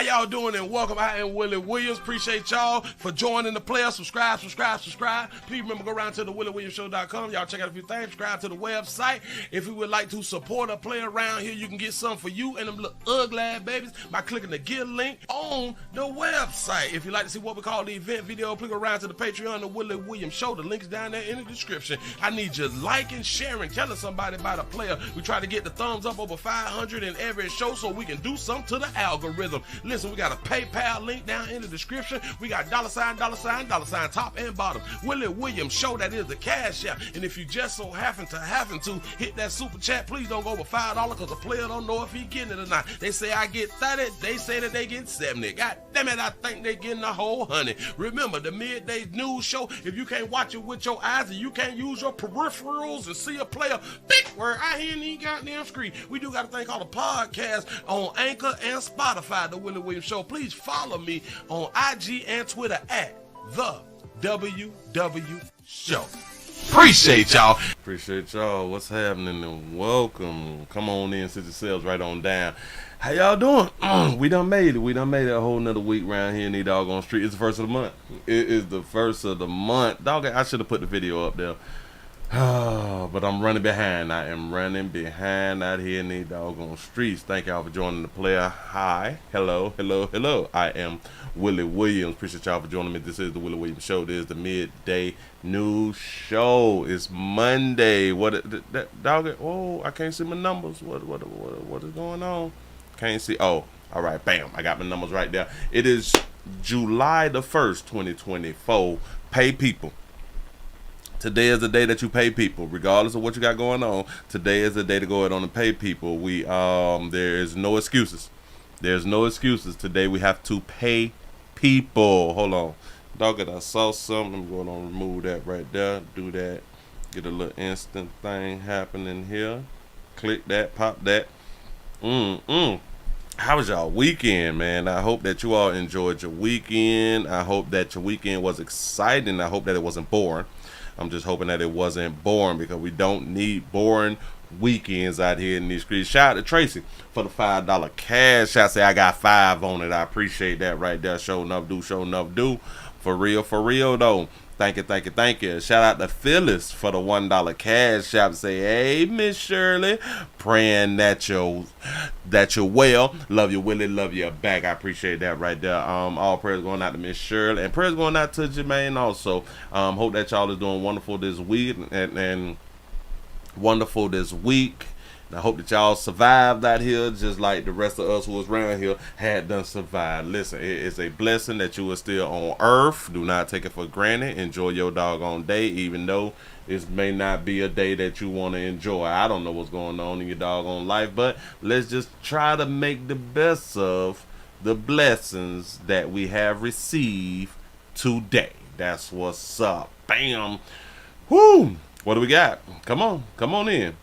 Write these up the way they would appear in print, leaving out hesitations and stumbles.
How y'all doing and welcome. I am Willie Williams. Appreciate y'all for joining the player. Subscribe. Please remember, go around to the WillieWilliamsShow.com. Y'all check out a few things. Subscribe to the website. If you would like to support a player around here, you can get something for you and them little ugly ass babies by clicking the Get link on the website. If you'd like to see what we call the event video, please go around to the Patreon, the Willie Williams Show. The link's down there in the description. I need you liking, sharing, telling somebody about a player. We try to get the thumbs up over 500 in every show so we can do something to the algorithm. Listen, we got a PayPal link down in the description. We got $sign, top and bottom. Willie Williams Show, that is the cash app. And if you just so happen to hit that super chat, please don't go over $5 because the player don't know if he getting it or not. They say I get 30, they say that they get 70. God damn it, I think they getting a whole 100. Remember, the Midday News Show, if you can't watch it with your eyes and you can't use your peripherals and see a player, big word, I hear any goddamn screen. We do got a thing called a podcast on Anchor and Spotify, the Willie Williams Show. Please follow me on IG and Twitter at the WW Show. Appreciate y'all. What's happening and welcome. Come on in, sit yourselves right on down. How y'all doing? We done made it a whole nother week around here in the doggone street. It's the first of the month. It is the first of the month. Dog, I should have put the video up there. But I'm running behind. I am running behind out here in the doggone streets. Thank y'all for joining the player. Hi. Hello. I am Willie Williams. Appreciate y'all for joining me. This is the Willie Williams Show. This is the Midday News Show. It's Monday. Dog? Oh, I can't see my numbers. What is going on? Can't see. Oh, all right. Bam. I got my numbers right there. It is July the 1st, 2024. Pay people. Today is the day that you pay people, regardless of what you got going on. Today is the day to go ahead on and pay people. There is no excuses. There's no excuses. Today we have to pay people. Hold on. Dog, I saw something. I'm going to remove that right there. Do that. Get a little instant thing happening here. Click that. Pop that. How was y'all weekend, man? I hope that you all enjoyed your weekend. I hope that your weekend was exciting. I hope that it wasn't boring. I'm just hoping that it wasn't boring because we don't need boring weekends out here in these streets. Shout out to Tracy for the $5 cash. I say I got 5 on it. I appreciate that right there. Show enough do. For real though. Thank you. Shout out to Phyllis for the $1 cash app. Say, hey, Miss Shirley, praying that you're well. Love you, Willie. Love you back. I appreciate that right there. All prayers going out to Miss Shirley and prayers going out to Jermaine also. Hope that y'all is doing wonderful this week and wonderful this week. And I hope that y'all survived out here just like the rest of us who was around here had done survived. Listen, it is a blessing that you are still on earth. Do not take it for granted. Enjoy your doggone day, even though it may not be a day that you want to enjoy. I don't know what's going on in your doggone life, but let's just try to make the best of the blessings that we have received today. That's what's up. Bam. Whoo. What do we got? Come on in.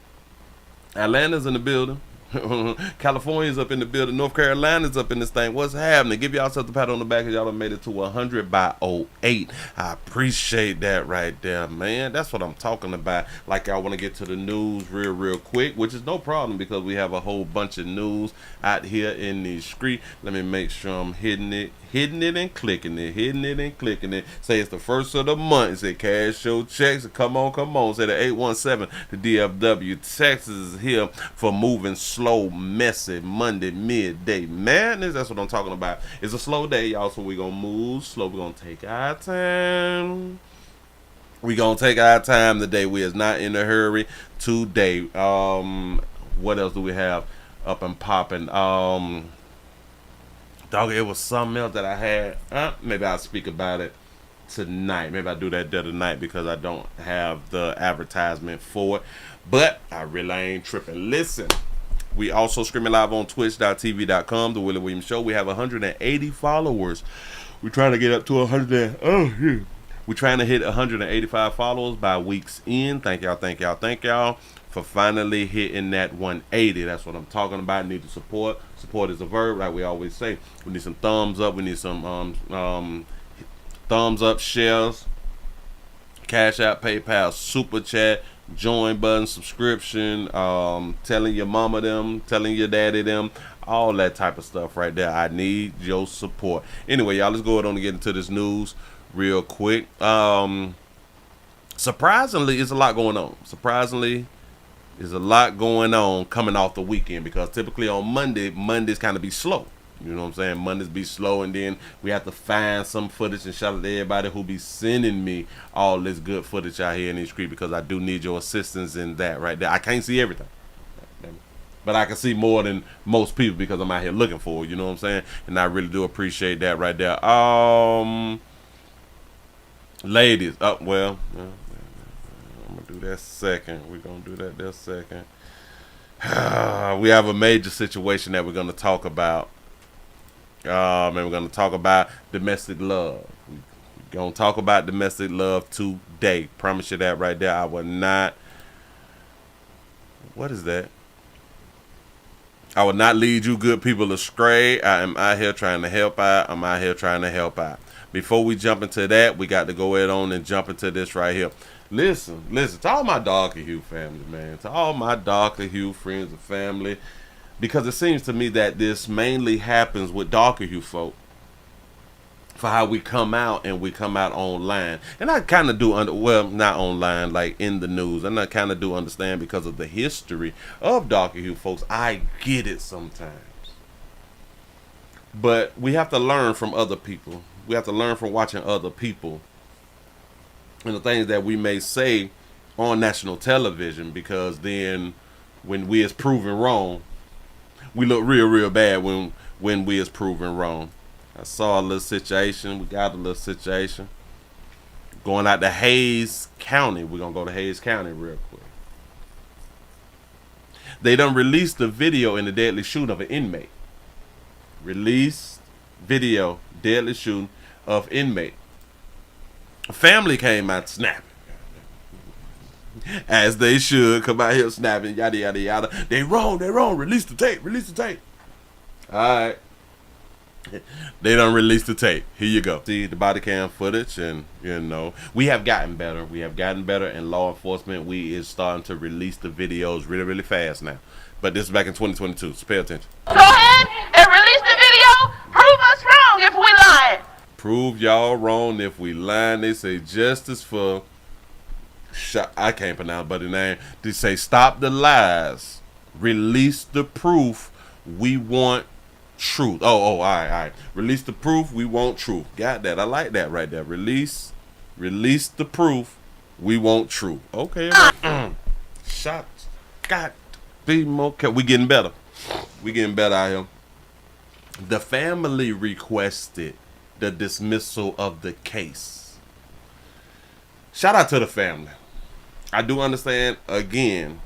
Atlanta's in the building. California's up in the building. North Carolina's up in this thing. What's happening? Give y'all a pat on the back because y'all have made it to 100 by 08. I appreciate that right there, man. That's what I'm talking about. Like y'all want to get to the news real quick, which is no problem because we have a whole bunch of news out here in the street. Let me make sure I'm hitting it and clicking it. Say it's the first of the month. Say cash show checks. Come on. Say the 817. The DFW Texas is here for moving slow, messy Monday midday madness. That's what I'm talking about. It's a slow day, y'all, so we're gonna move slow. We're gonna take our time. Today. We is not in a hurry today. What else do we have up and popping? Dog, it was something else that I had. Maybe I'll speak about it tonight. Maybe I'll do that tonight because I don't have the advertisement for it. But I really ain't tripping. Listen, we also streaming live on twitch.tv.com, The Willie Williams Show. We have 180 followers. We're trying to get up to 100. We're trying to hit 185 followers by week's end. Thank y'all for finally hitting that 180. That's what I'm talking about. Need the support. Support is a verb, like we always say. We need some thumbs up. We need some thumbs up, shares, Cash App, PayPal, Super Chat, join button, subscription, telling your mama them, telling your daddy them, all that type of stuff right there. I need your support. Anyway, y'all, let's go ahead and get into this news real quick. Surprisingly, it's a lot going on. There's a lot going on coming off the weekend, because typically on Mondays kind of be slow. You know what I'm saying? Mondays be slow, and then we have to find some footage, and shout out to everybody who be sending me all this good footage out here in these streets, because I do need your assistance in that right there. I can't see everything, but I can see more than most people because I'm out here looking for it, you know what I'm saying? And I really do appreciate that right there. Ladies, well, I'm gonna do that second. We're gonna do that this second. We have a major situation that we're gonna talk about. And we're gonna talk about domestic love. We're gonna talk about domestic love today. Promise you that right there. I will not. What is that? I will not lead you good people astray. I am out here trying to help out. I'm out here trying to help out. Before we jump into that, we got to go ahead on and jump into this right here. Listen to all my darker hue family, man. To all my darker hue friends and family. Because it seems to me that this mainly happens with darker hue folk. For how we come out, and we come out online. And I kind of do, not online, like in the news. And I kind of do understand because of the history of darker hue folks. I get it sometimes. But we have to learn from other people. We have to learn from watching other people. And the things that we may say on national television. Because then when we is proven wrong, we look real bad when we is proven wrong. I saw a little situation. We got a little situation. Going out to Hayes County. We're going to go to Hayes County real quick. They done released the video in the deadly shooting of an inmate. Released video, deadly shooting of inmate. A family came out snapping. As they should. Come out here snapping, yada, yada, yada. They wrong. Release the tape. Alright. They done released the tape. Here you go. See the body cam footage, and you know, we have gotten better. And law enforcement, we is starting to release the videos really fast now. But this is back in 2022, so pay attention. Go ahead and release the video. Prove us wrong if we lying. Prove y'all wrong if we lying. They say justice for... I can't pronounce but the name. They say stop the lies. Release the proof. We want truth. All right. Release the proof. We want truth. Got that. I like that right there. Release the proof. We want truth. Okay. Shots. God. Be more. We getting better. We getting better out here. The family requested the dismissal of the case. Shout out to the family. I do understand. Again,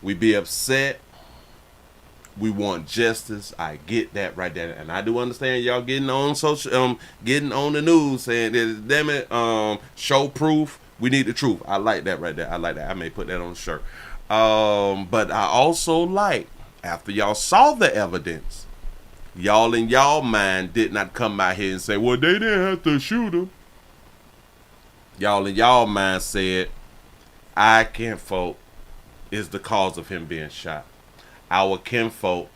we be upset. We want justice. I get that right there, and I do understand y'all getting on getting on the news saying, "Damn it, show proof. We need the truth." I like that right there. I like that. I may put that on the shirt. But I also like, after y'all saw the evidence, y'all in y'all mind did not come out here and say, "Well, they didn't have to shoot him." Y'all in y'all mind said, "Our kinfolk is the cause of him being shot. Our kinfolk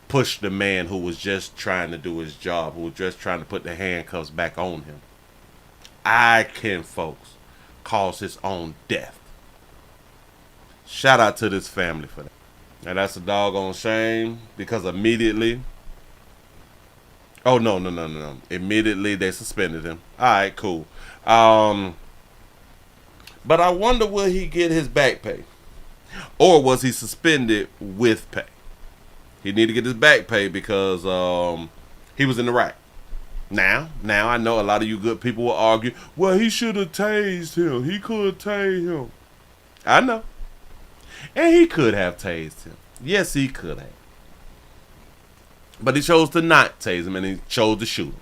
pushed the man who was just trying to do his job, who was just trying to put the handcuffs back on him. Our kinfolks caused his own death." Shout out to this family for that. Now that's a doggone shame, because immediately... Oh, no. Immediately they suspended him. Alright, cool. But I wonder, will he get his back pay? Or was he suspended with pay? He need to get his back pay because he was in the right. Now I know a lot of you good people will argue, well, he should have tased him. He could tase him. I know. And he could have tased him. Yes, he could have. But he chose to not tase him, and he chose to shoot him.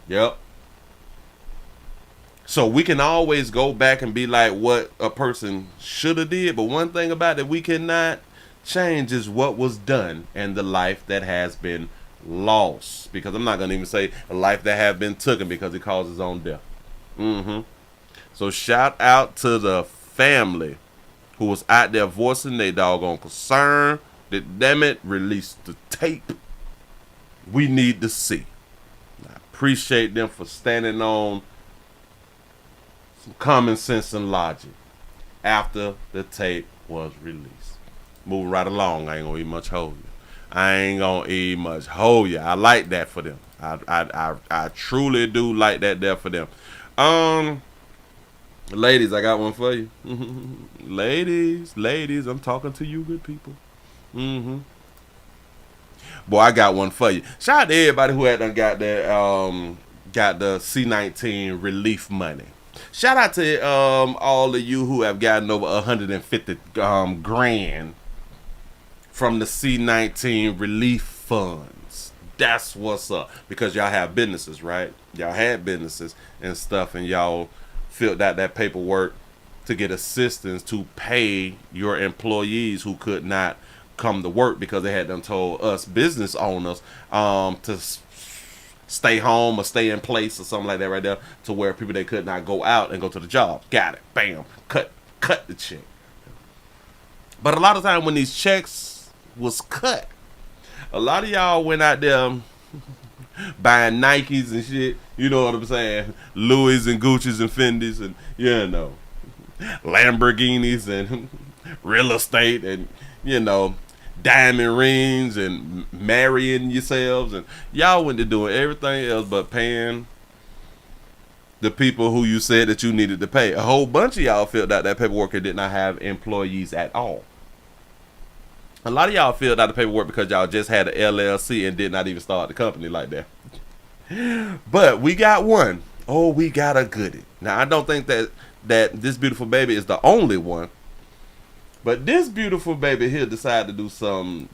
Yep. So we can always go back and be like what a person should have did. But one thing about it we cannot change is what was done and the life that has been lost. Because I'm not going to even say a life that have been taken, because he caused his own death. So shout out to the family who was out there voicing their doggone concern, it. Damn it, release the tape. We need to see. I appreciate them for standing on some common sense and logic after the tape was released. Moving right along, I ain't gonna eat much hold you. I like that for them. I truly do like that there for them. Ladies, I got one for you. ladies, I'm talking to you good people. Boy, I got one for you. Shout out to everybody who had done got the C-19 relief money. Shout out to all of you who have gotten over 150 grand from the C-19 relief funds. That's what's up. Because y'all have businesses, right? Y'all had businesses and stuff, and y'all filled out that paperwork to get assistance to pay your employees who could not come to work because they had done told us business owners to stay home or stay in place or something like that right there, to where people they could not go out and go to the job. Got it. Bam. Cut the check. But a lot of time when these checks was cut, a lot of y'all went out there buying Nikes and shit. You know what I'm saying? Louis and Gucci's and Fendi's and, you know, Lamborghinis and real estate and, you know, diamond rings and marrying yourselves. And y'all went to doing everything else but paying the people who you said that you needed to pay. A whole bunch of y'all filled out that paperwork and did not have employees at all. A lot of y'all filled out the paperwork because y'all just had an LLC and did not even start the company like that. But we got one. Oh, we got a goodie. Now, I don't think that this beautiful baby is the only one. But this beautiful baby here decided to do something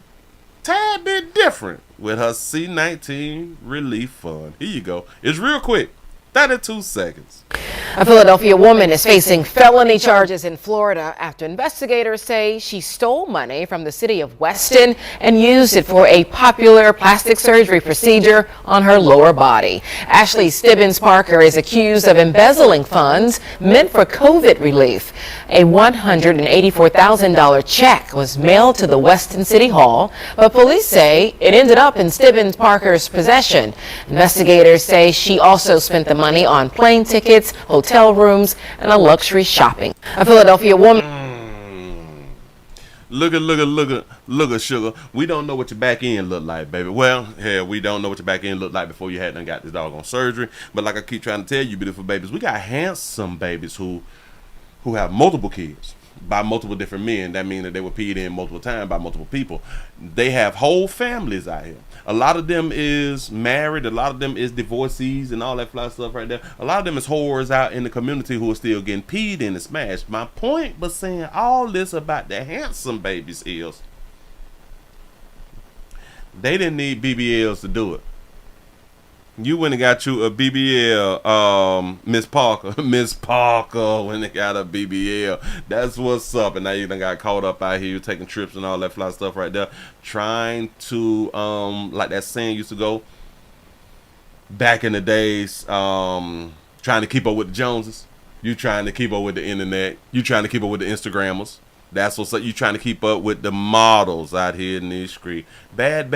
tad bit different with her C-19 relief fund. Here you go. It's real quick. 32 seconds. A Philadelphia woman is facing felony charges in Florida after investigators say she stole money from the city of Weston and used it for a popular plastic surgery procedure on her lower body. Ashley Stibbins Parker is accused of embezzling funds meant for COVID relief. A $184,000 check was mailed to the Weston City Hall, but police say it ended up in Stibbins Parker's possession. Investigators say she also spent the money on plane tickets, hotel rooms, and a luxury shopping. A Philadelphia woman. Look at sugar. We don't know what your back end look like, baby. Well, hell, we don't know what your back end looked like before you had done got this doggone surgery. But like I keep trying to tell you, beautiful babies, we got handsome babies who have multiple kids by multiple different men. That means that they were peed in multiple times by multiple people. They have whole families out here. A lot of them is married. A lot of them is divorcees and all that fly stuff right there. A lot of them is whores out in the community who are still getting peed in and smashed. My point was saying all this about the handsome babies is they didn't need BBLs to do it. You went and got you a BBL, Miss Parker. Miss Parker when they got a BBL. That's what's up. And now you done got caught up out here taking trips and all that fly stuff right there. Trying to, like that saying used to go back in the days, trying to keep up with the Joneses. You trying to keep up with the internet. You trying to keep up with the Instagrammers. That's what's up. You trying to keep up with the models out here in these streets. Bad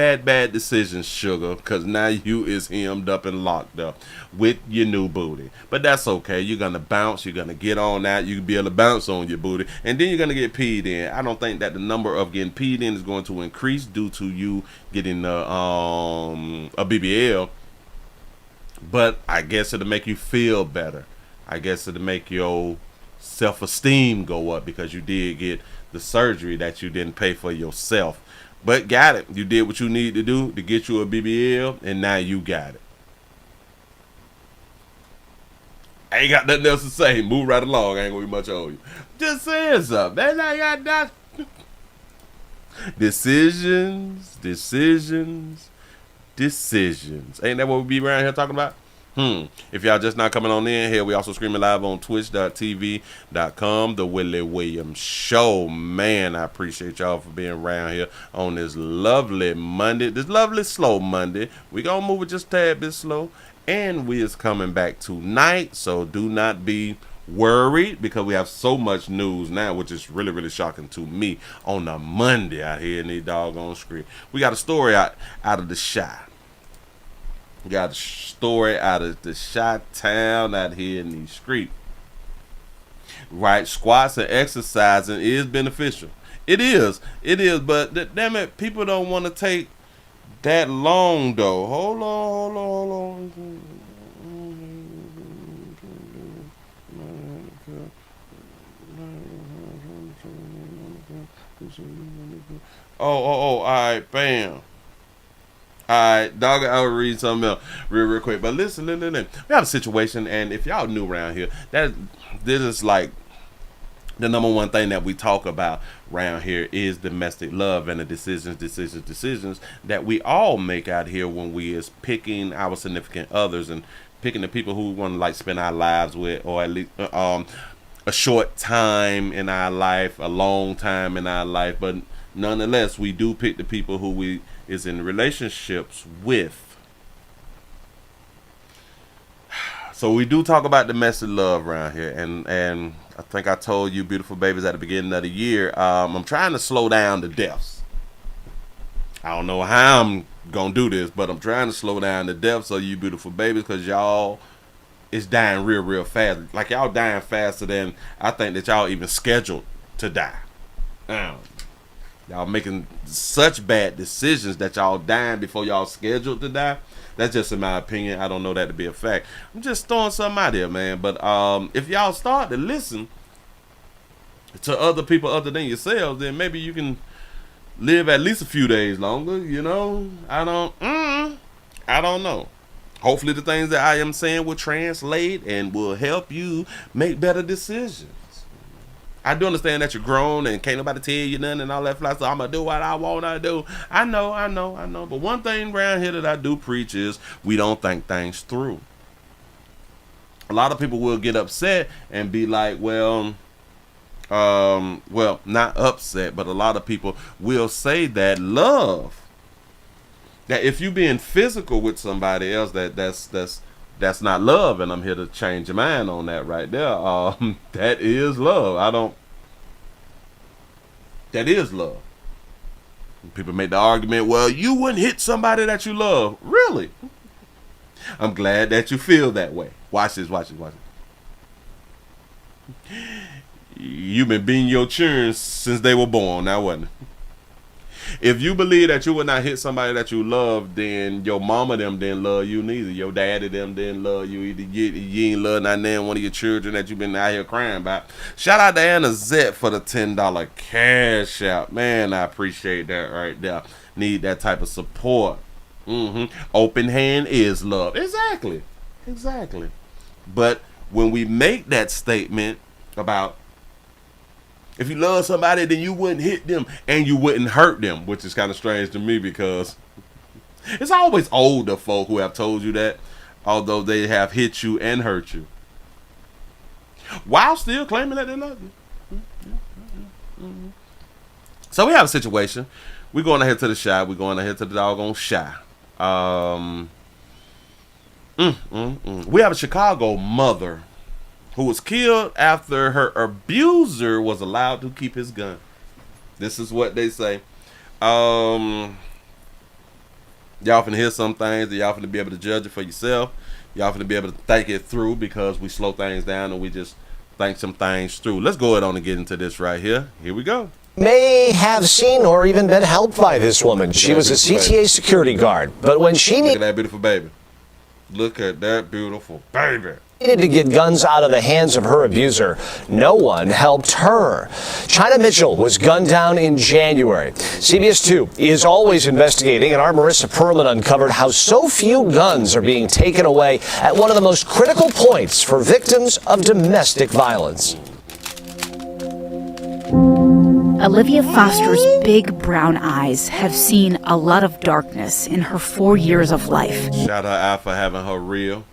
decisions, sugar, because now you is hemmed up and locked up with your new booty. But that's okay. You're going to bounce. You're going to get on that. You can be able to bounce on your booty. And then you're going to get peed in. I don't think that the number of getting peed in is going to increase due to you getting a BBL. But I guess it'll make you feel better. I guess it'll make your self-esteem go up because you did get the surgery that you didn't pay for yourself. But got it. You did what you need to do to get you a BBL, and now you got it. I ain't got nothing else to say. Move right along. I ain't gonna be much on you. Just saying something. That's all I got. That. Decisions. Ain't that what we be around here talking about? If y'all just not coming on in here, we also streaming live on twitch.tv.com, The Willie Williams Show. Man, I appreciate y'all for being around here on this lovely Monday, this lovely slow Monday. We gonna move it just a tad bit slow, and we is coming back tonight, so do not be worried because we have so much news now, which is really, really shocking to me on a Monday out here in these doggone street. We got a story out of the Chi. We got a story out of the Chi-town out here in these streets. Right, squats and exercising is beneficial. It is, but damn it, people don't want to take that long though. Hold on. Oh, all right, bam. Alright, dog, I'll read something else real quick. But listen. We have a situation, and if y'all new around here, this is like the number one thing that we talk about around here is domestic love and the decisions that we all make out here when we is picking our significant others and picking the people who we want to like spend our lives with, or at least a short time in our life, a long time in our life, but nonetheless, we do pick the people who we is in relationships with. So we do talk about domestic love around here, and I think I told you, beautiful babies, at the beginning of the year, I'm trying to slow down the deaths. I don't know how I'm gonna do this, but I'm trying to slow down the deaths of you beautiful babies, because y'all is dying real fast. Like, y'all dying faster than I think that y'all even scheduled to die. Y'all making such bad decisions that y'all dying before y'all scheduled to die. That's just in my opinion. I don't know that to be a fact. I'm just throwing something out there, man. But if y'all start to listen to other people other than yourselves, then maybe you can live at least a few days longer. You know, I don't know. Hopefully the things that I am saying will translate and will help you make better decisions. I do understand that you're grown and can't nobody tell you nothing and all that fly, so I'm going to do what I want to do. I know. But one thing around here that I do preach is we don't think things through. A lot of people will get upset and be like, well, not upset, but a lot of people will say that love, that if you being physical with somebody else, that's not love, and I'm here to change your mind on that right there. That is love. That is love. People make the argument, well, you wouldn't hit somebody that you love. Really? I'm glad that you feel that way. Watch this. You've been beating your children since they were born, now wasn't it? If you believe that you would not hit somebody that you love, then your mama them didn't love you neither. Your daddy them didn't love you either. You ain't love not none one of your children that you've been out here crying about. Shout out to Anna Zett for the $10 cash out. Man, I appreciate that right there. Need that type of support. Open hand is love. Exactly. But when we make that statement about if you love somebody, then you wouldn't hit them and you wouldn't hurt them, which is kind of strange to me because it's always older folk who have told you that, although they have hit you and hurt you, while still claiming that they love you. So we have a situation. We're going ahead to the Chi. We're going ahead to the doggone Chi. We have a Chicago mother who was killed after her abuser was allowed to keep his gun. This is what they say. Y'all finna hear some things, and y'all finna be able to judge it for yourself. Y'all finna be able to think it through, because we slow things down and we just think some things through. Let's go ahead on and get into this right here. Here we go. May have seen or even been helped by this woman. She was a CTA security guard, but when she Look at that beautiful baby. Look at that beautiful baby. Needed to get guns out of the hands of her abuser, no one helped her. China Mitchell was gunned down in January. CBS 2 is always investigating, and our Marissa Perlman uncovered how so few guns are being taken away at one of the most critical points for victims of domestic violence. Olivia Foster's big brown eyes have seen a lot of darkness in her 4 years of life. Shout her out for having her real.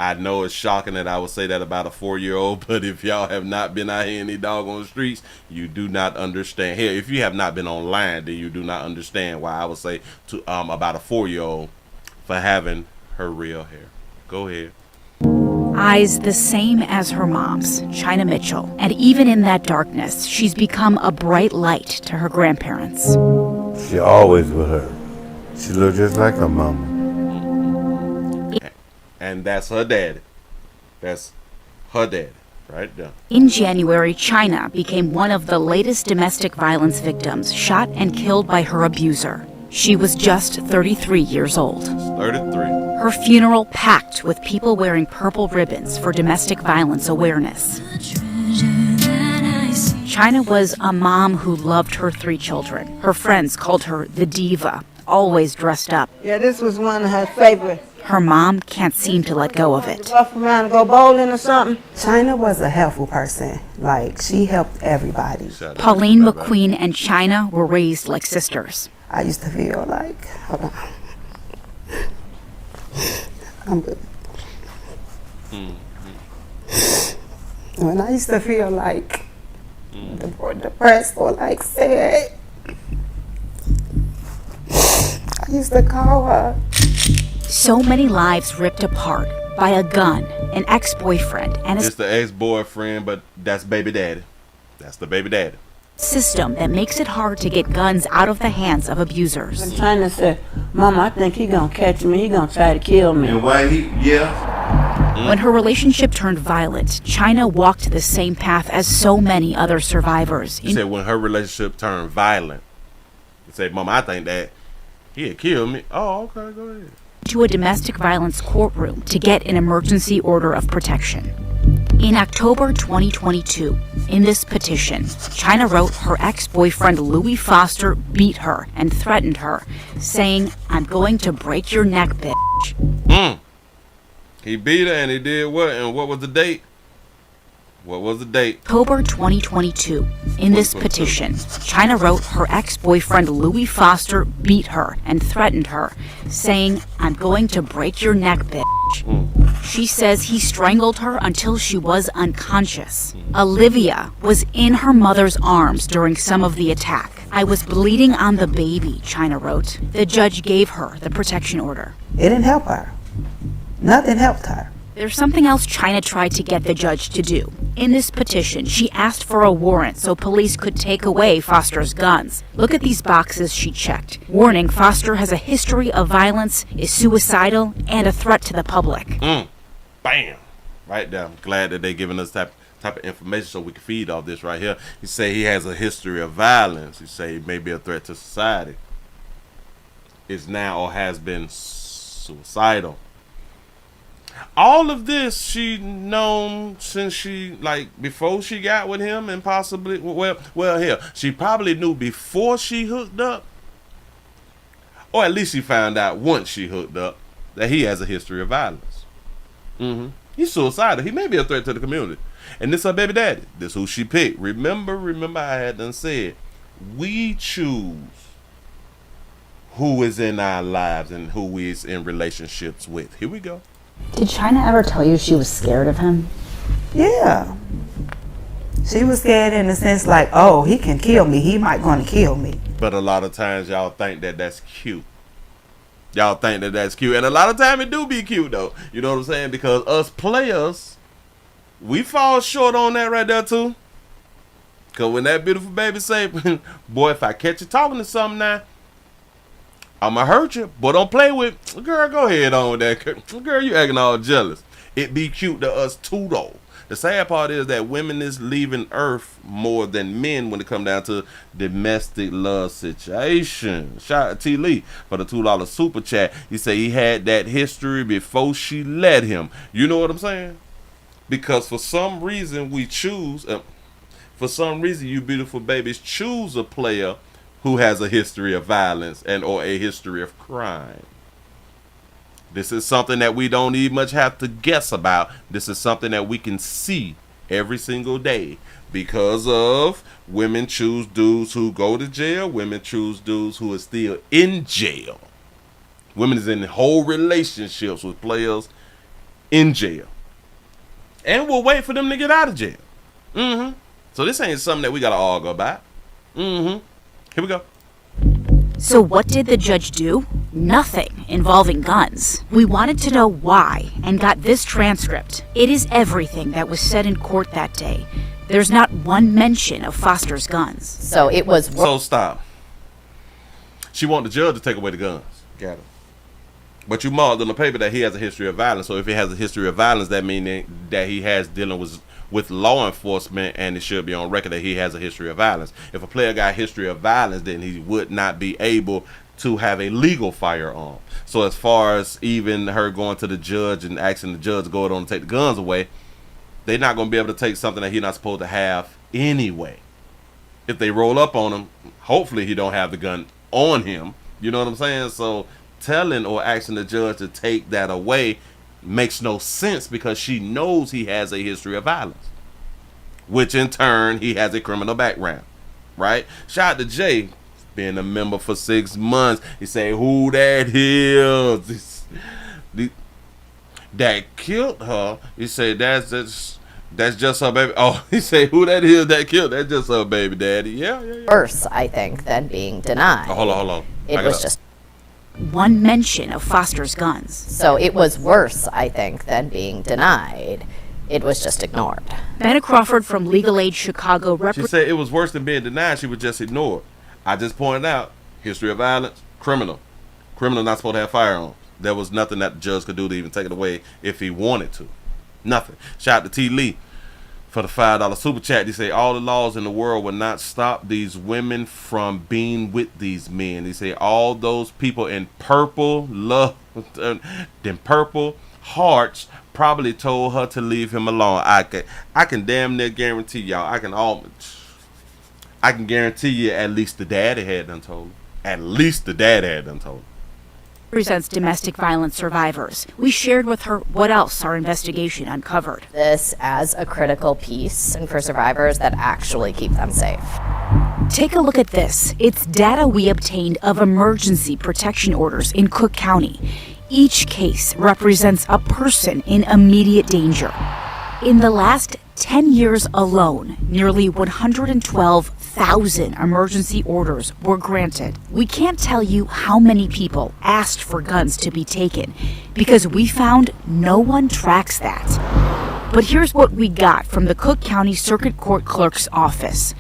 I know it's shocking that I would say that about a 4-year-old, but if y'all have not been out here in these doggone streets, you do not understand. Here, if you have not been online, then you do not understand why I would say to about a 4-year-old for having her real hair. Go ahead. eyes the same as her mom's, China Mitchell. And even in that darkness, she's become a bright light to her grandparents. She always with her. She looked just like her mama. And that's her daddy. That's her daddy right there. In January, China became one of the latest domestic violence victims shot and killed by her abuser. She was just 33 years old. 33. Her funeral packed with people wearing purple ribbons for domestic violence awareness. China was a mom who loved her 3 children. Her friends called her the diva, always dressed up. Yeah, this was one of her favorites. Her mom can't seem to let go of it. Go around and go bowling or something. China was a helpful person. Like, she helped everybody. Pauline McQueen and China were raised like sisters. I used to feel like, hold on. I'm good. When I used to feel like depressed or like sad, I used to call her. So many lives ripped apart by a gun, an ex-boyfriend, and It's the ex-boyfriend, but that's baby daddy. That's the baby daddy. system that makes it hard to get guns out of the hands of abusers. And China said, Mama, I think he gonna catch me. He gonna try to kill me. And why yeah. When her relationship turned violent, China walked the same path as so many other survivors. He said when her relationship turned violent, he said, Mama, I think that he'd kill me. Oh, okay, go ahead. To a domestic violence courtroom to get an emergency order of protection. In October 2022, in this petition, China wrote her ex-boyfriend Louis Foster beat her and threatened her, saying, "I'm going to break your neck, bitch." He beat her and he did what? And what was the date? What was the date? October 2022. In this petition, China wrote her ex-boyfriend Louis Foster beat her and threatened her, saying, "I'm going to break your neck, bitch." She says he strangled her until she was unconscious. Olivia was in her mother's arms during some of the attack. "I was bleeding on the baby," China wrote. The judge gave her the protection order. It didn't help her. Nothing helped her. There's something else China tried to get the judge to do. In this petition, she asked for a warrant so police could take away Foster's guns. Look at these boxes she checked. Warning, Foster has a history of violence, is suicidal, and a threat to the public. Bam! Right there. I'm glad that they're giving us type of information so we can feed all this right here. He say he has a history of violence. He say he may be a threat to society. Is now or has been suicidal. All of this she known since she, like, before she got with him, and possibly, well, here, she probably knew before she hooked up, or at least she found out once she hooked up, that he has a history of violence. He's suicidal. He may be a threat to the community. And this her baby daddy. This who she picked. Remember I had done said, we choose who is in our lives and who we is in relationships with. Here we go. Did China ever tell you she was scared of him? Yeah. She was scared in the sense like, oh, he can kill me. He might gonna kill me. But a lot of times y'all think that that's cute. Y'all think that that's cute. And a lot of time it do be cute though. You know what I'm saying? Because us players, we fall short on that right there too. Because when that beautiful baby say, boy, if I catch you talking to something now, I'ma hurt you. Boy, don't play with. Girl, go ahead on with that. Girl, you acting all jealous. It be cute to us too though. The sad part is that women is leaving Earth more than men when it come down to domestic love situation. Shout out to T. Lee for the $2 super chat. He say he had that history before she let him. You know what I'm saying? Because for some reason we choose, for some reason you beautiful babies choose a player who has a history of violence and or a history of crime. This is something that we don't even much have to guess about. This is something that we can see every single day because of women choose dudes who go to jail. Women choose dudes who are still in jail. Women is in whole relationships with players in jail. And we'll wait for them to get out of jail. So this ain't something that we got to argue about. Here we go. So what did the judge do? Nothing involving guns. We wanted to know why and got this transcript. It is everything that was said in court that day. There's not one mention of Foster's guns. So it was... So stop. She wanted the judge to take away the guns. Got it. But you marked on the paper that he has a history of violence. So if he has a history of violence, that means that he has dealing with law enforcement, and it should be on record that he has a history of violence. If a player got a history of violence, then he would not be able to have a legal firearm. So as far as even her going to the judge and asking the judge to go on and take the guns away, they're not going to be able to take something that he's not supposed to have anyway. If they roll up on him, hopefully he don't have the gun on him. You know what I'm saying? So telling or asking the judge to take that away makes no sense, because she knows he has a history of violence, which in turn he has a criminal background, right? Shout out to Jay, being a member for 6 months. He say, who that is that killed her? He say, that's just her baby. Oh, he say, who that is that killed? That's just her baby daddy. Yeah. Worse, I think, than being denied. Oh, hold on. It was just one mention of Foster's guns. So it was worse, I think, than being denied. It was just ignored. Benna Crawford from Legal Aid Chicago She said it was worse than being denied. She was just ignored. I just pointed out, history of violence, criminal. Criminal not supposed to have firearms. There was nothing that the judge could do to even take it away if he wanted to. Nothing. Shout out to T. Lee for the $5 super chat. He say all the laws in the world will not stop these women from being with these men. He say all those people in purple purple hearts probably told her to leave him alone. I can damn near guarantee y'all. I can guarantee you at least the daddy had done told. At least the dad had done told. Represents domestic violence survivors. We shared with her what else our investigation uncovered. This as a critical piece, and for survivors that actually keep them safe. Take a look at this. It's data we obtained of emergency protection orders in Cook County. Each case represents a person in immediate danger. In the last 10 years alone, nearly 112,000 emergency orders were granted. We can't tell you how many people asked for guns to be taken because we found no one tracks that. But here's what we got from the Cook County Circuit Court Clerk's office.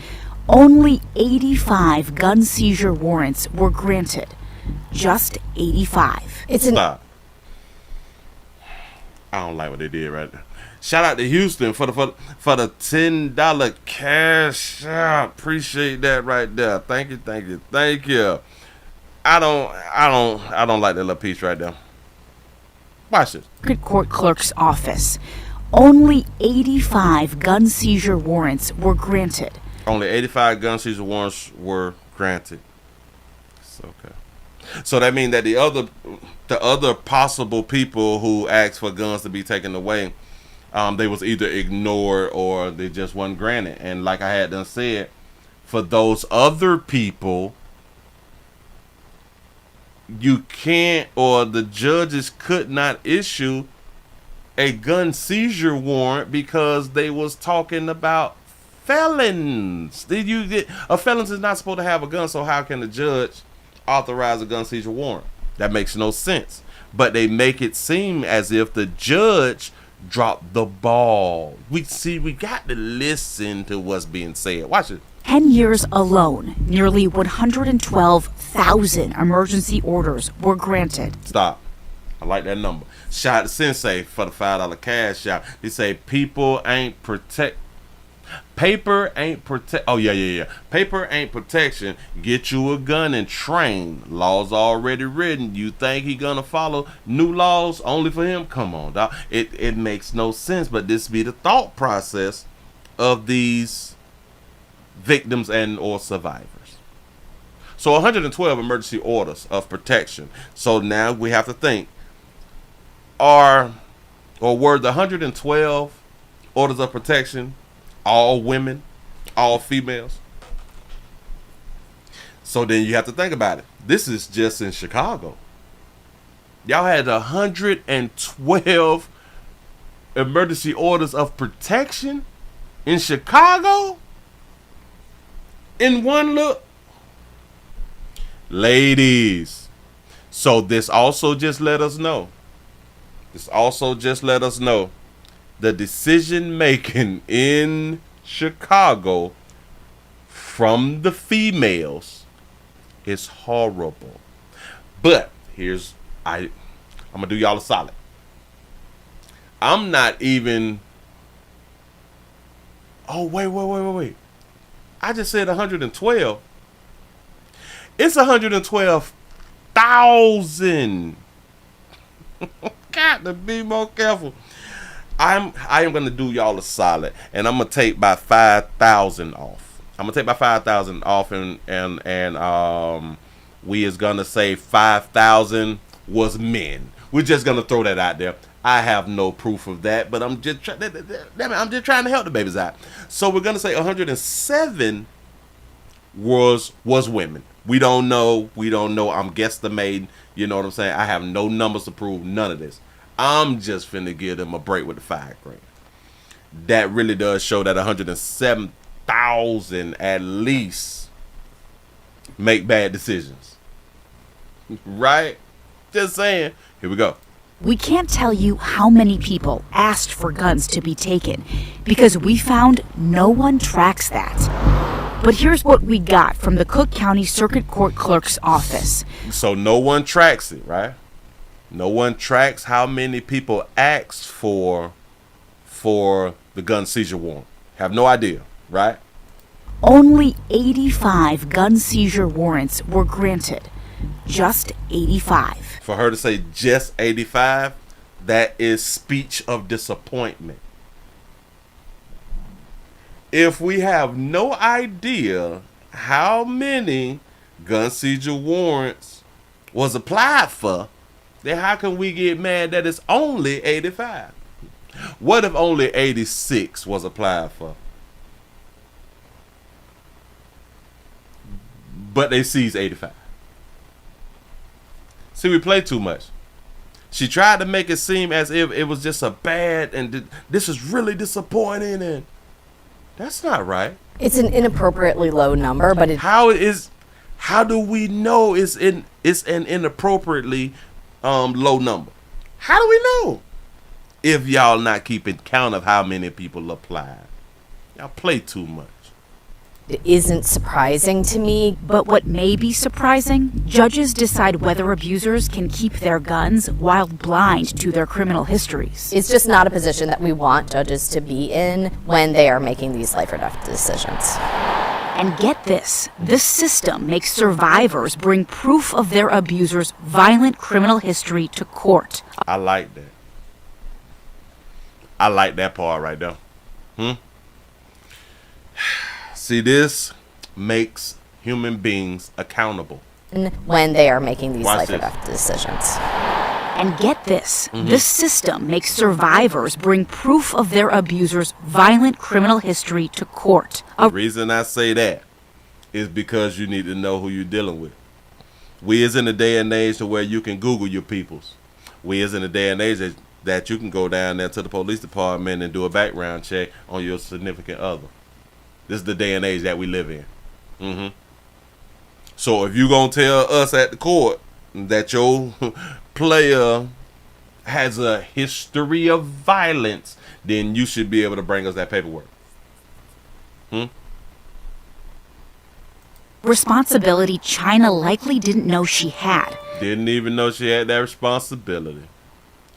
Only 85 gun seizure warrants were granted. Just 85. Stop. I don't like what they did right there. Shout out to Houston for the $10 cash out. Appreciate that right there. Thank you. I don't like that little piece right there. Watch it. Circuit Court Clerk's office. Only 85 gun seizure warrants were granted. Only 85 gun seizure warrants were granted. It's okay. So that means that the other possible people who asked for guns to be taken away, they was either ignored or they just wasn't granted. And like I had done said, for those other people, you can't, or the judges could not issue a gun seizure warrant because they was talking about felons. A felon is not supposed to have a gun, so how can the judge authorize a gun seizure warrant? That makes no sense. But they make it seem as if the judge dropped the ball. We got to listen to what's being said. Watch it. 10 years alone, nearly 112,000 emergency orders were granted. Stop. I like that number. Shout out to Sensei for the $5 cash out. He say paper ain't protection. Paper ain't protection. Get you a gun and train. Laws already written. You think he gonna follow new laws only for him? Come on, dog. It makes no sense, but this be the thought process of these victims and or survivors. So 112 emergency orders of protection. So now we have to think, were the 112 orders of protection all women, all females? So then you have to think about it. This is just in Chicago. Y'all had 112 emergency orders of protection in Chicago in one look. Ladies. So this also just let us know. The decision making in Chicago from the females is horrible. But I'm gonna do y'all a solid. I'm not even. Oh, wait. I just said 112. It's 112,000. Got to be more careful. I am gonna do y'all a solid, and I'm gonna take by 5,000 off. And we is gonna say 5,000 was men. We're just gonna throw that out there. I have no proof of that, but I'm just trying to help the babies out. So we're gonna say 107 was women. We don't know. I'm guesstimating. You know what I'm saying? I have no numbers to prove none of this. I'm just finna give them a break with the $5 grand. That really does show that 107,000 at least make bad decisions. Right? Just saying. Here we go. We can't tell you how many people asked for guns to be taken because we found no one tracks that. But here's what we got from the Cook County Circuit Court Clerk's office. So no one tracks it, right? No one tracks how many people asked for the gun seizure warrant. Have no idea, right? Only 85 gun seizure warrants were granted. Just 85. For her to say just 85, that is speech of disappointment. If we have no idea how many gun seizure warrants was applied for, then how can we get mad that it's only 85? What if only 86 was applied for? But they seized 85. See, we play too much. She tried to make it seem as if it was just a bad, and this is really disappointing, and that's not right. It's an inappropriately low number, but how do we know it's an inappropriately low number? How do we know? If y'all not keeping count of how many people applied. Y'all play too much. it isn't surprising to me. But what may be surprising, judges decide whether abusers can keep their guns while blind to their criminal histories. It's just not a position that we want judges to be in when they are making these life or death decisions. And get this system makes survivors bring proof of their abuser's violent criminal history to court. I like that. I like that part right there. See, this makes human beings accountable when they are making these Watch life or this. death decisions. And get this system makes survivors bring proof of their abuser's violent criminal history to court. The reason I say that is because you need to know who you're dealing with. We is in a day and age to where you can Google your peoples. We is in a day and age that you can go down there to the police department and do a background check on your significant other. This is the day and age that we live in. So if you're going to tell us at the court that your player has a history of violence, then you should be able to bring us that paperwork. Responsibility China likely didn't know she had. Didn't even know she had that responsibility.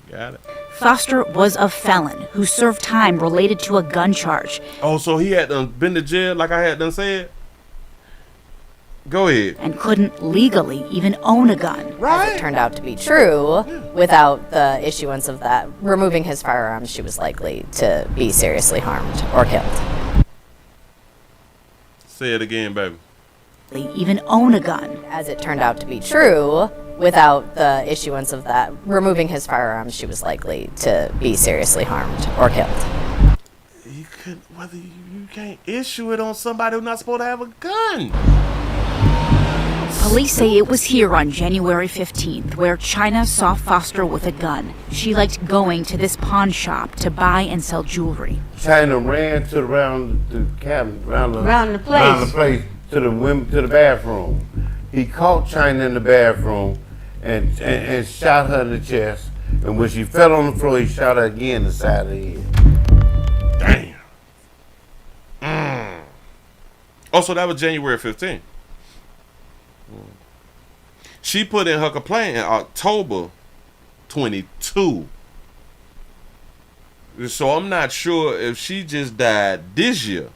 Got it. Foster was a felon who served time related to a gun charge. Oh, so he had been to jail like I had done said? Go ahead. And couldn't legally even own a gun. Right. As it turned out to be true, without the issuance of that, removing his firearms, she was likely to be seriously harmed or killed. Say it again, baby. Even own a gun. As it turned out to be true, without the issuance of that, removing his firearms, she was likely to be seriously harmed or killed. You can't issue it on somebody who's not supposed to have a gun. Police say it was here on January 15th where China saw Foster with a gun. She liked going to this pawn shop to buy and sell jewelry. China ran around the cabin, around the Around the place. to the bathroom, he caught China in the bathroom and shot her in the chest. And when she fell on the floor, he shot her again in the side of the head. Damn. Oh, so that was January 15th. She put in her complaint in October 22. So I'm not sure if she just died this year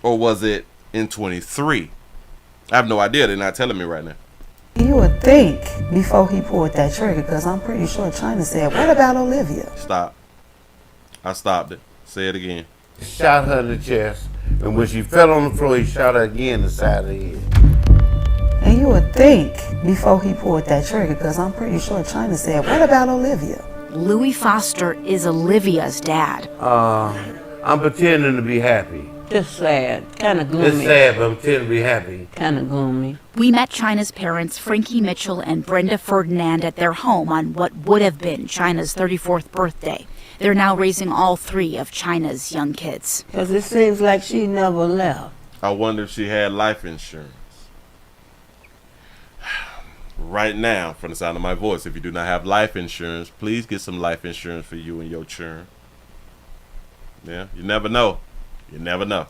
or was it in 23. I have no idea. They're not telling me right now. You would think before he pulled that trigger, because I'm pretty sure China said, what about Olivia? Stop. I stopped it. Say it again. Shot her in the chest. And when she fell on the floor, he shot her again in the side of the head. And you would think before he pulled that trigger, because I'm pretty sure China said, what about Olivia? Louis Foster is Olivia's dad. I'm pretending to be happy. Just sad. Kind of gloomy. It's sad, but I'm pretending to be happy. Kind of gloomy. We met China's parents, Frankie Mitchell and Brenda Ferdinand, at their home on what would have been China's 34th birthday. They're now raising all three of China's young kids. Because it seems like she never left. I wonder if she had life insurance. Right now, from the sound of my voice, if you do not have life insurance, please get some life insurance for you and your children. Yeah, you never know. You never know.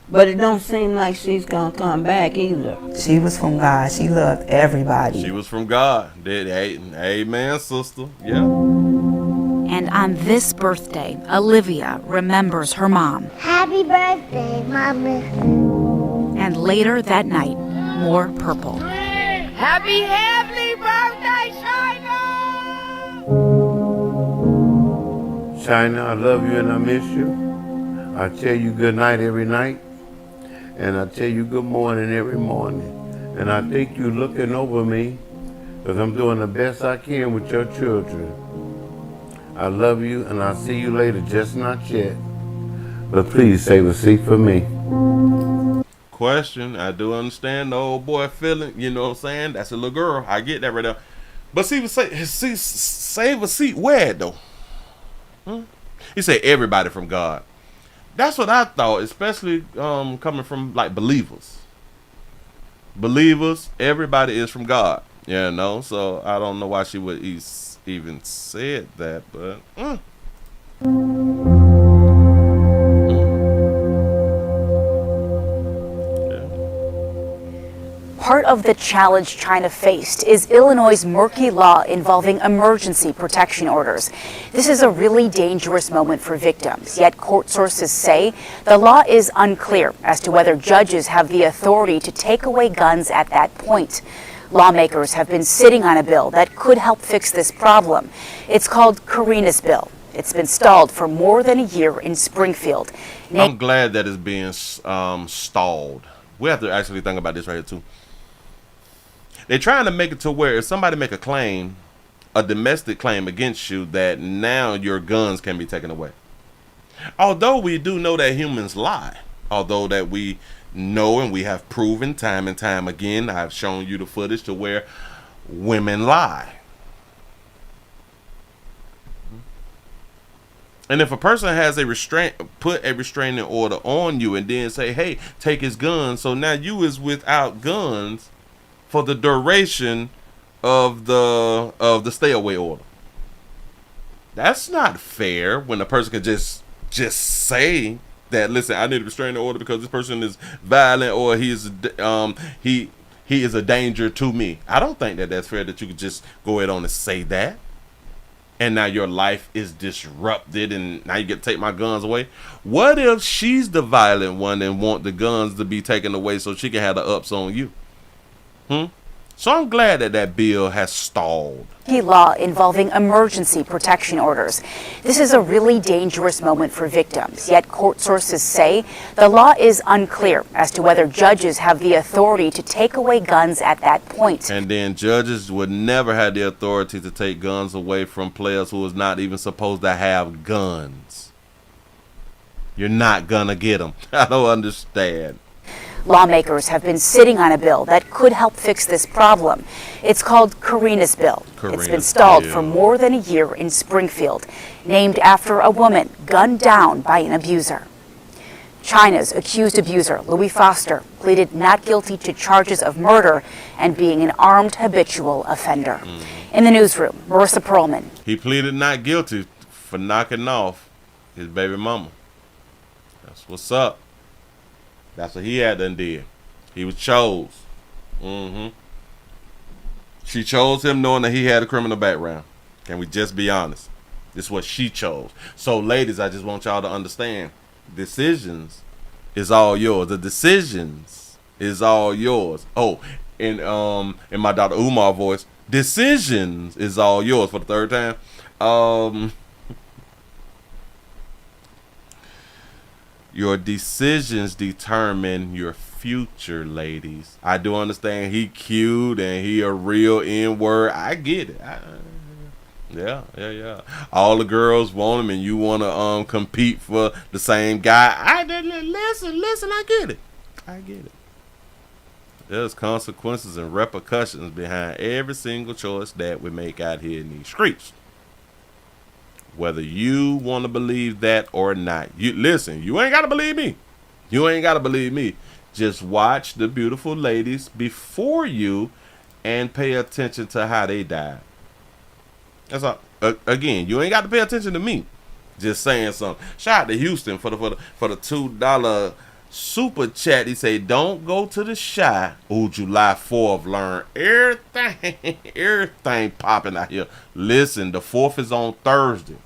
But it don't seem like she's going to come back either. She was from God. She loved everybody. She was from God. Amen, sister. Yeah. And on this birthday, Olivia remembers her mom. Happy birthday, Mama. And later that night, more purple. Happy birthday, China! China, I love you and I miss you. I tell you good night every night. And I tell you good morning every morning. And I think you looking over me because I'm doing the best I can with your children. I love you and I'll see you later, just not yet. But please save a seat for me. Question, I do understand the old boy feeling, you know what I'm saying? That's a little girl. I get that right there. But save a seat where though? He said everybody from God. That's what I thought, especially coming from like believers. Believers, everybody is from God. You know, so I don't know why she would even said that, but Part of the challenge China faced is Illinois' murky law involving emergency protection orders. This is a really dangerous moment for victims, yet court sources say the law is unclear as to whether judges have the authority to take away guns at that point. Lawmakers have been sitting on a bill that could help fix this problem. It's called Karina's Bill. It's been stalled for more than a year in Springfield. I'm glad that it's being stalled. We have to actually think about this right here too. They're trying to make it to where if somebody make a claim, a domestic claim against you, that now your guns can be taken away. Although we do know that humans lie, although that we know and we have proven time and time again, I've shown you the footage to where women lie. And if a person has put a restraining order on you and then say, hey, take his guns, so now you is without guns for the duration of the stay away order. That's not fair when a person can just say that, listen, I need a restraining order because this person is violent or he is a danger to me. I don't think that that's fair that you could just go ahead on and say that. And now your life is disrupted and now you get to take my guns away. What if she's the violent one and want the guns to be taken away so she can have the ups on you? So I'm glad that that bill has stalled. Law involving emergency protection orders. This is a really dangerous moment for victims, yet court sources say the law is unclear as to whether judges have the authority to take away guns at that point. And then judges would never have the authority to take guns away from players who is not even supposed to have guns. You're not gonna get them. I don't understand. Lawmakers have been sitting on a bill that could help fix this problem. It's called Karina's Bill. It's been stalled for more than a year in Springfield, named after a woman gunned down by an abuser. China's accused abuser, Louis Foster, pleaded not guilty to charges of murder and being an armed habitual offender. In the newsroom, Marissa Perlman. He pleaded not guilty for knocking off his baby mama. That's what's up. That's what he had done did. He was chose. She chose him knowing that he had a criminal background. Can we just be honest? This is what she chose. So, ladies, I just want y'all to understand. Decisions is all yours. The decisions is all yours. Oh, in my Dr. Umar voice, decisions is all yours for the third time. Your decisions determine your future, ladies. I do understand he cute and he a real N-word. I get it. Yeah. All the girls want him and you want to compete for the same guy. Listen, I get it. There's consequences and repercussions behind every single choice that we make out here in these streets. Whether you want to believe that or not. You ain't got to believe me. Just watch the beautiful ladies before you and pay attention to how they died. That's all. Again, you ain't got to pay attention to me. Just saying something. Shout out to Houston for the $2 super chat. He say, don't go to the shy. July 4th. Learn everything popping out here. Listen, the 4th is on Thursday.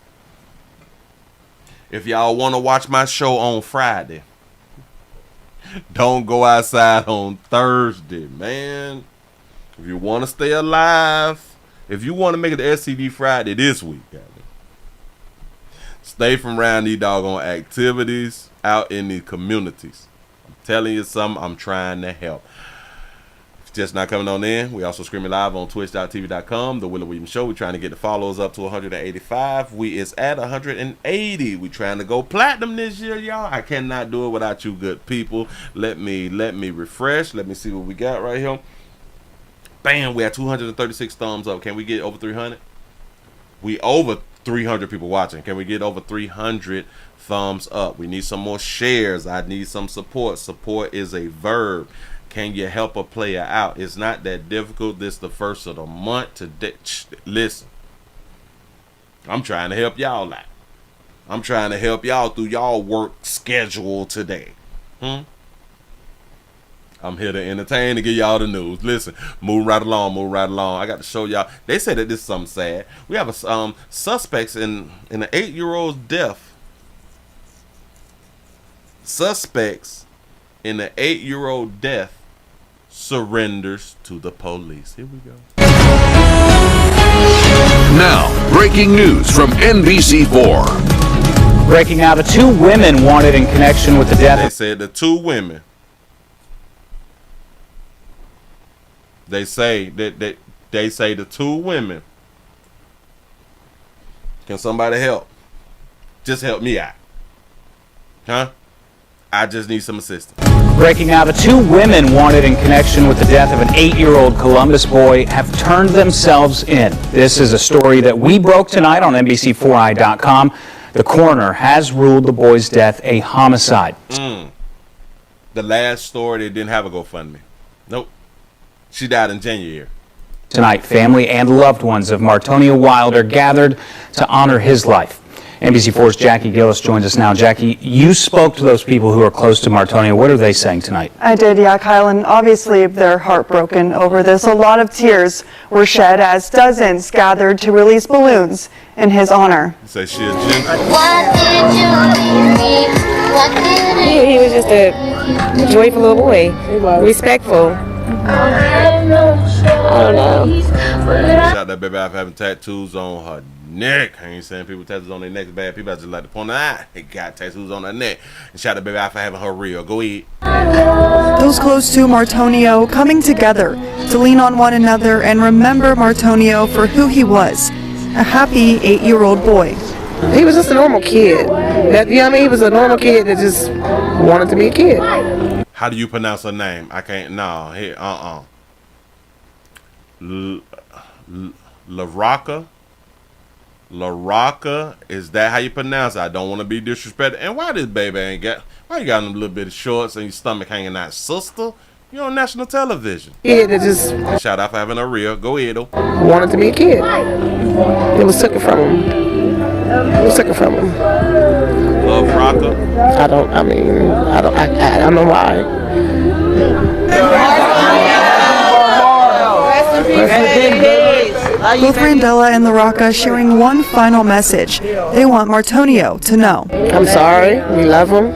If y'all want to watch my show on Friday, don't go outside on Thursday, man. If you want to stay alive, if you want to make it to STD Friday this week, stay from around these doggone activities out in the communities. I'm telling you something, I'm trying to help. If just not coming on in, we also streaming live on twitch.tv.com, The Willie Williams Show. We're trying to get the followers up to 185. We is at 180. We trying to go platinum this year, y'all. I cannot do it without you good people. Let me refresh. Let me see what we got right here. Bam, we had 236 thumbs up. Can we get over 300? We over 300 people watching. Can we get over 300 thumbs up? We need some more shares. I need some support. Support is a verb. Can you help a player out? It's not that difficult. This is the first of the month. Listen, I'm trying to help y'all out. I'm trying to help y'all through y'all work schedule today. I'm here to entertain and give y'all the news. Listen, move right along. I got to show y'all. They say that this is something sad. We have a suspects in an 8-year-old's death. Suspects in an 8-year-old death surrenders to the police. Here we go. Now, breaking news from NBC4. Breaking out of 2 women wanted in connection with the death. They said the 2 women. They say that they say the 2 women. Can somebody help? Just help me out. Huh? I just need some assistance. Breaking out of 2 women wanted in connection with the death of an 8-year-old Columbus boy have turned themselves in. This is a story that we broke tonight on NBC4i.com. The coroner has ruled the boy's death a homicide. The last story, they didn't have a GoFundMe. Nope. She died in January. Tonight, family and loved ones of Martonio Wilder gathered to honor his life. NBC4's Jackie Gillis joins us now. Jackie, you spoke to those people who are close to Martonio. What are they saying tonight? I did, yeah, Kyle, and obviously they're heartbroken over this. A lot of tears were shed as dozens gathered to release balloons in his honor. Say she a ginger. He was just a joyful little boy, respectful. I don't know. Shout out that baby out for having tattoos on her neck. I ain't saying people tattoos on their neck is bad. People just like to point out they got tattoos on their neck. And shout out baby out for having her real. Go eat. Those close to Martonio coming together to lean on one another and remember Martonio for who he was, a happy 8-year-old boy. He was just a normal kid. He was a normal kid that just wanted to be a kid. How do you pronounce her name? I can't. No. Here. LaRocca, is that how you pronounce it? I don't want to be disrespectful. And why this baby ain't got, why you got them little bit of shorts and your stomach hanging out? Sister, you're on national television. Yeah, they just Shout out for having a real. Go ahead, though. wanted to be a kid. It was taken from him. It was taken from him. Love Rocca. I don't know why. Both Randella and LaRocca sharing one final message. They want Martonio to know. I'm sorry. We love him.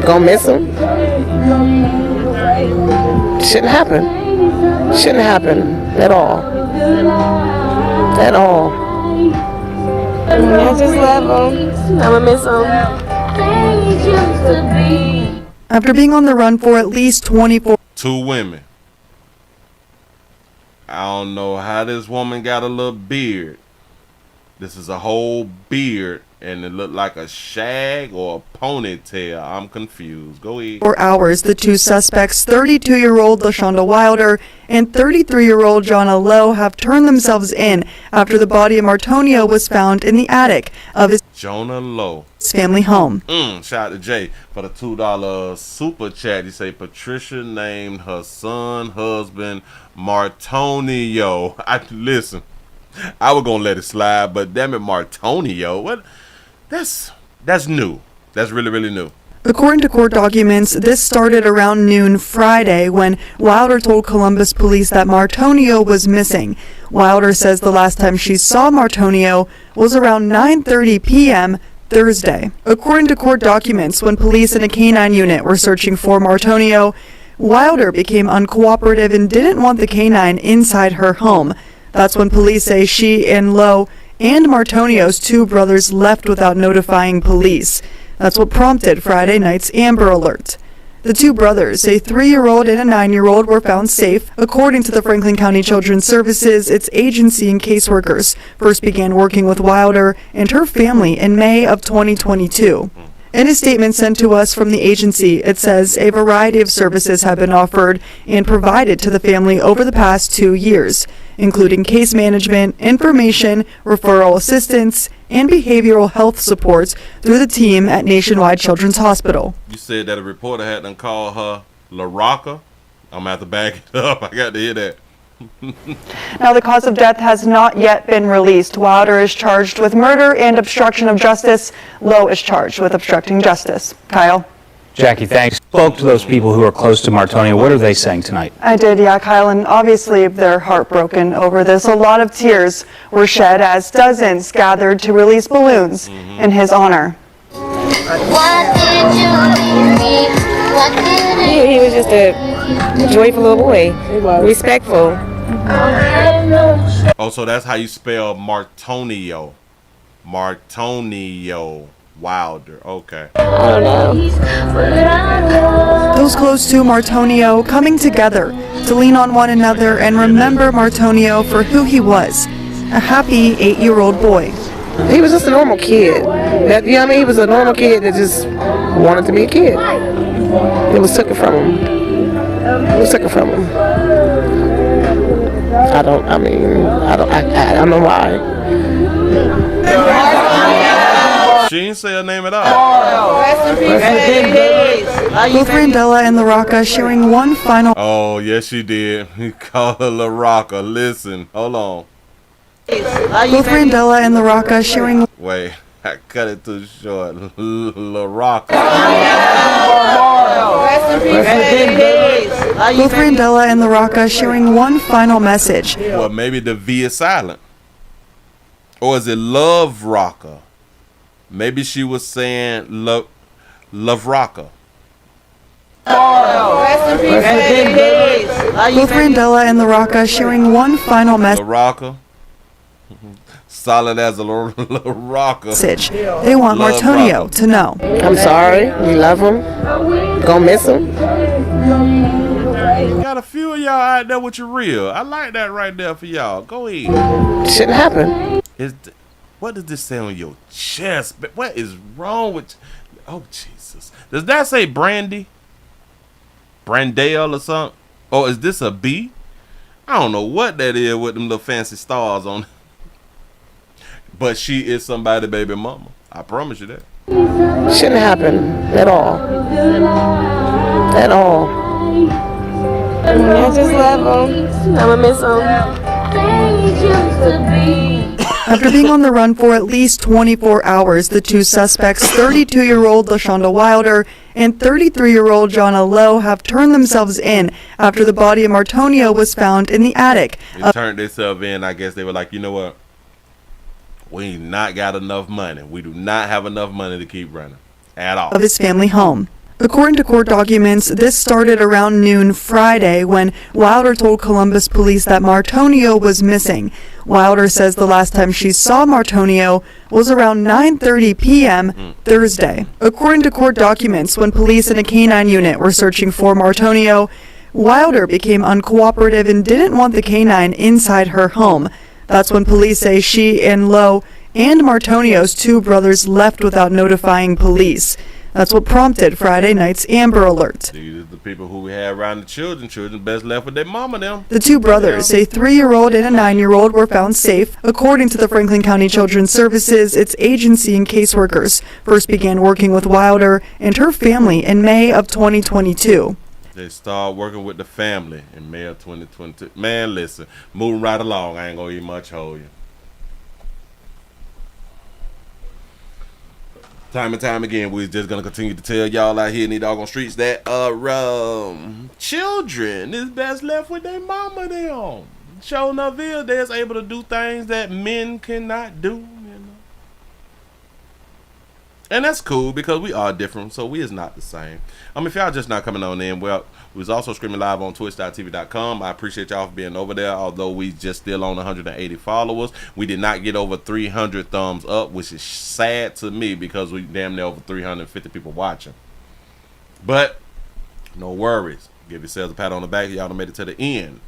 Gonna miss him. Shouldn't happen. Shouldn't happen at all. At all. I just love him. I'ma miss him. After being on the run for at least 24 Two women. I don't know how this woman got a little beard. This is a whole beard, and it looked like a shag or a ponytail. I'm confused. Go ahead. hours, the two suspects, 32-year-old LaShonda Wilder and 33-year-old Jonna Lowe, have turned themselves in after the body of Martonio was found in the attic of his Jonna Lowe. family home. Shout out to Jay for the $2 super chat. You say Patricia named her husband Martonio. Listen, I was gonna let it slide, but damn it, Martonio. What? That's new. That's really new. According to court documents, this started around noon Friday when Wilder told Columbus police that Martonio was missing. Wilder says the last time she saw Martonio was around 9:30 p.m. Thursday. According to court documents, when police and a canine unit were searching for Martonio, Wilder became uncooperative and didn't want the canine inside her home. That's when police say she and Lowe and Martonio's two brothers left without notifying police. That's what prompted Friday night's Amber Alert. The two brothers, a 3-year-old and a 9-year-old, were found safe. According to the Franklin County Children's Services, its agency and caseworkers first began working with Wilder and her family in May of 2022. In a statement sent to us from the agency, it says a variety of services have been offered and provided to the family over the past 2 years, including case management, information, referral assistance, and behavioral health supports through the team at Nationwide Children's Hospital. You said that a reporter had done called her LaRocca. I'm gonna have to back it up. I got to hear that. Now, the cause of death has not yet been released. Wilder is charged with murder and obstruction of justice. Lowe is charged with obstructing justice. Kyle? Jackie, thanks. Spoke to those people who are close to Martonio. What are they saying tonight? I did, yeah, Kyle, and obviously they're heartbroken over this. A lot of tears were shed as dozens gathered to release balloons in his honor. He was just a joyful little boy, respectful. Oh, so that's how you spell Martonio. Martonio Wilder. Okay. I don't know. Those close to Martonio coming together to lean on one another and remember Martonio for who he was, a happy 8-year-old boy. He was just a normal kid. He was a normal kid that just wanted to be a kid. It was taken from him. It was taken from him. I don't know why. She didn't say her name at all. Both Randella and LaRocca sharing one final. Oh, yes, she did. He called her LaRocca. Listen, hold on. Both Randella and LaRocca sharing. Wait, I cut it too short. LaRocca. Both Randella and LaRocca sharing one final message. Well, maybe the V is silent. Or is it Love Rocca? Maybe she was saying Love Rocca. Both Randella and LaRocca sharing one final message. LaRocca. Solid as a LaRocca. They want Martonio to know. I'm sorry. We love him. Gonna miss him. Got a few of y'all out there with your real. I like that right there for y'all. Go ahead. Shouldn't happen. What does this say on your chest? What is wrong with? Oh Jesus! Does that say Brandy? Brandale or something? Or is this a B? I don't know what that is with them little fancy stars on. But she is somebody's baby mama. I promise you that. Shouldn't happen at all. At all. I just love him. I'ma miss him. After being on the run for at least 24 hours, the two suspects, 32-year-old LaShonda Wilder and 33-year-old Jonna Lowe, have turned themselves in after the body of Martonio was found in the attic. They turned themselves in. I guess they were like, you know what? We not got enough money. We do not have enough money to keep running at all. Of his family home. According to court documents, this started around noon Friday when Wilder told Columbus police that Martonio was missing. Wilder says the last time she saw Martonio was around 9:30 p.m. Thursday. According to court documents, when police and a canine unit were searching for Martonio, Wilder became uncooperative and didn't want the canine inside her home. That's when police say she and Lowe and Martonio's two brothers left without notifying police. That's what prompted Friday night's Amber Alert. These are the people who we have around the children. Children best left with their mama them. The two brothers, a 3-year-old and a 9-year-old, were found safe. According to the Franklin County Children's Services, its agency and caseworkers first began working with Wilder and her family in May of 2022. They start working with the family in May of 2022. Man, listen, moving right along. I ain't gonna eat much hold you. Time and time again, we're just gonna continue to tell y'all out here in these doggone streets that children is best left with their mama them. Sure enough, they're able to do things that men cannot do, you know. And that's cool because we are different, so we is not the same. If y'all just not coming on in, well, we was also streaming live on twitch.tv.com. I appreciate y'all for being over there. Although we just still on 180 followers, we did not get over 300 thumbs up, which is sad to me because we damn near over 350 people watching. But no worries. Give yourselves a pat on the back. Y'all done made it to the end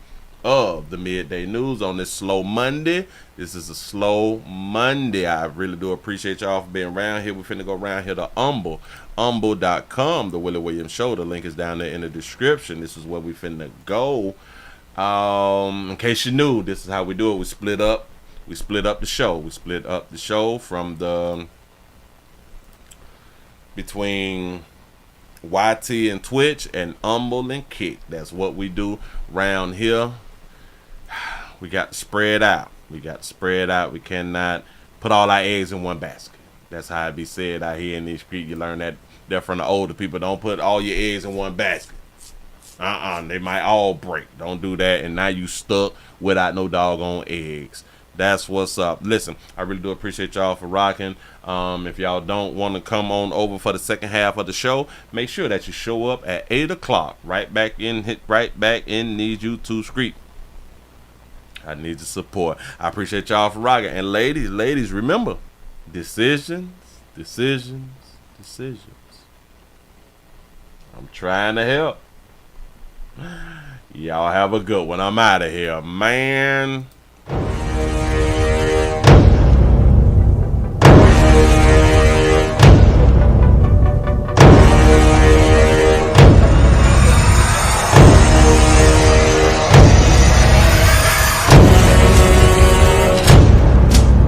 of the Midday News on this slow Monday. This is a slow Monday. I really do appreciate y'all for being around here. We're finna go around here to Humble.com, the Willie Williams Show. The link is down there in the description. This is where we finna go. In case you knew, this is how we do it. We split up the show. We split up the show from the between YT and Twitch and Humble and Kick. That's what we do around here. We got to spread out. We cannot put all our eggs in one basket. That's how it be said out here in these streets. You learn that they're from the older people. Don't put all your eggs in one basket. They might all break. Don't do that. And now you stuck without no doggone eggs. That's what's up. Listen, I really do appreciate y'all for rocking. If y'all don't want to come on over for the second half of the show, make sure that you show up at 8 o'clock. Right back in Need You to Street. I need your support. I appreciate y'all for rocking. And ladies, remember, decisions. I'm trying to help. Y'all have a good one. I'm out of here, man.